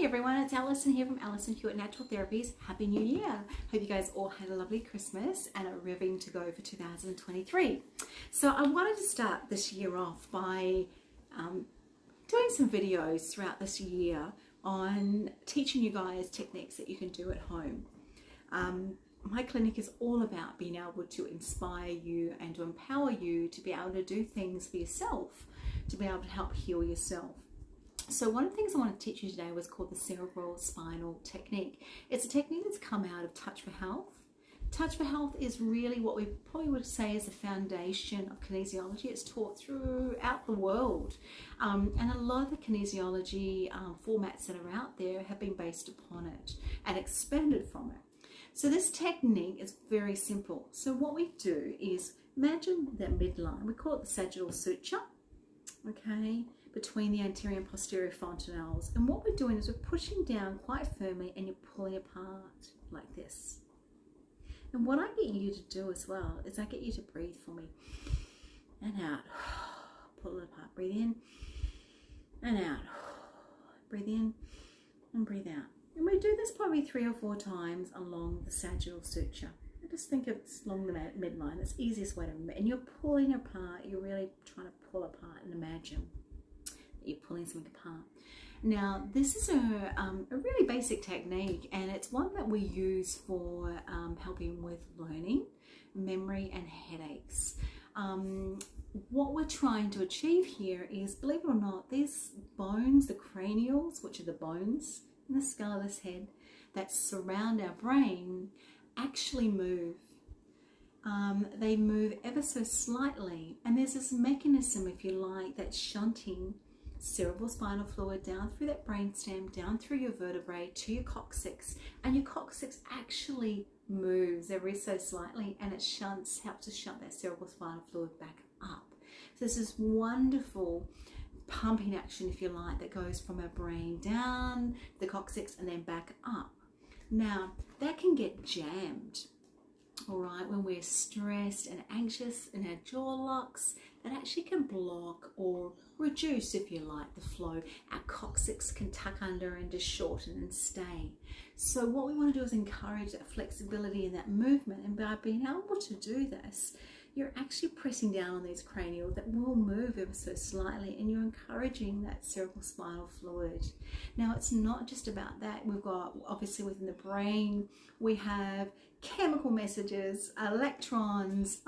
everyone, it's Alison here from Alison Hewitt Natural Therapies. Happy New Year. Hope you guys all had a lovely Christmas and are revving to go for 2023. So I wanted to start this year off by doing some videos throughout this year on teaching you guys techniques that you can do at home. My clinic is all about being able to inspire you and to empower you to be able to do things for yourself, to be able to help heal yourself. So one of the things I want to teach you today was called the cerebral spinal technique. It's a technique that's come out of Touch for Health. Touch for Health is really what we probably would say is the foundation of kinesiology. It's taught throughout the world. And a lot of the kinesiology formats that are out there have been based upon it and expanded from it. So this technique is very simple. So what we do is imagine that midline. We call it the sagittal suture, okay, between the anterior and posterior fontanelles. And what we're doing is we're pushing down quite firmly and you're pulling apart like this. And what I get you to do as well is I get you to breathe for me. And out. Pull it apart. Breathe in and out. Breathe in and breathe out. And we do this probably 3 or 4 times along the sagittal suture. I just think it's along the midline. It's the easiest way to remember. And you're pulling apart. You're really trying to pull apart and imagine that you're pulling something apart. Now, this is a really basic technique, and it's one that we use for helping with learning, memory, and headaches. What we're trying to achieve here is, believe it or not, these bones, the cranials, which are the bones in the skull of this head that surround our brain, actually move. They move ever so slightly, and there's this mechanism, if you like, that's shunting cerebral spinal fluid down through that brainstem, down through your vertebrae to your coccyx, and your coccyx actually moves ever so slightly, and it helps to shunt that cerebral spinal fluid back up. So this is wonderful pumping action, if you like, that goes from our brain down the coccyx and then back up. Now that can get jammed, all right, when we're stressed and anxious and our jaw locks. That actually can block or reduce, if you like, the flow. Our coccyx can tuck under and just shorten and stay. So what we want to do is encourage that flexibility and that movement, and by being able to do this, you're actually pressing down on these cranials that will move ever so slightly, and you're encouraging that cerebral spinal fluid. Now, it's not just about that. We've got, obviously, within the brain, we have chemical messages, electrons,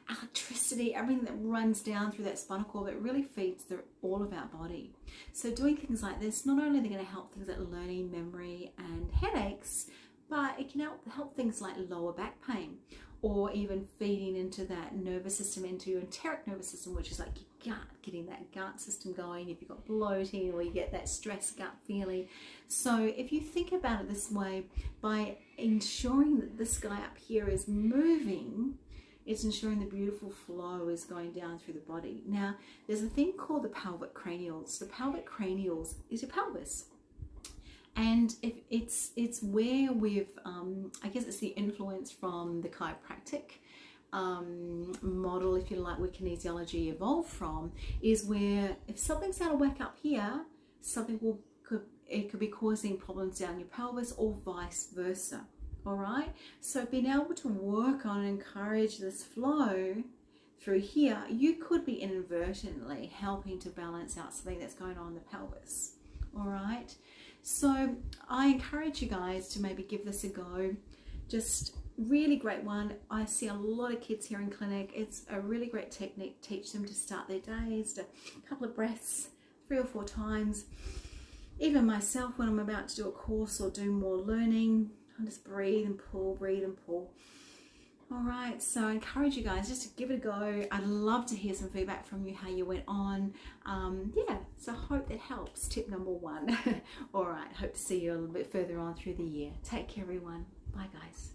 electricity, everything that runs down through that spinal cord that really feeds all of our body. So doing things like this, not only are they going to help things like learning, memory, and headaches, but it can help things like lower back pain, or even feeding into that nervous system, into your enteric nervous system, which is like your gut, getting that gut system going if you've got bloating or you get that stress gut feeling. So if you think about it this way, by ensuring that this guy up here is moving, it's ensuring the beautiful flow is going down through the body. Now, there's a thing called the pelvic cranials. The pelvic cranials is your pelvis. And if it's where we've, I guess it's the influence from the chiropractic model, if you like, where kinesiology evolved from, is where if something's out of whack up here, something could be causing problems down your pelvis, or vice versa. All right. So being able to work on and encourage this flow through here, you could be inadvertently helping to balance out something that's going on in the pelvis. All right. So I encourage you guys to maybe give this a go. Just really great one. I see a lot of kids here in clinic. It's a really great technique. Teach them to start their days, to a couple of breaths, 3 or 4 times. Even myself, when I'm about to do a course or do more learning, I just breathe and pull, breathe and pull. All right, so I encourage you guys just to give it a go. I'd love to hear some feedback from you, how you went on. Yeah, so I hope that helps. Tip number 1. All right, hope to see you a little bit further on through the year. Take care, everyone. Bye, guys.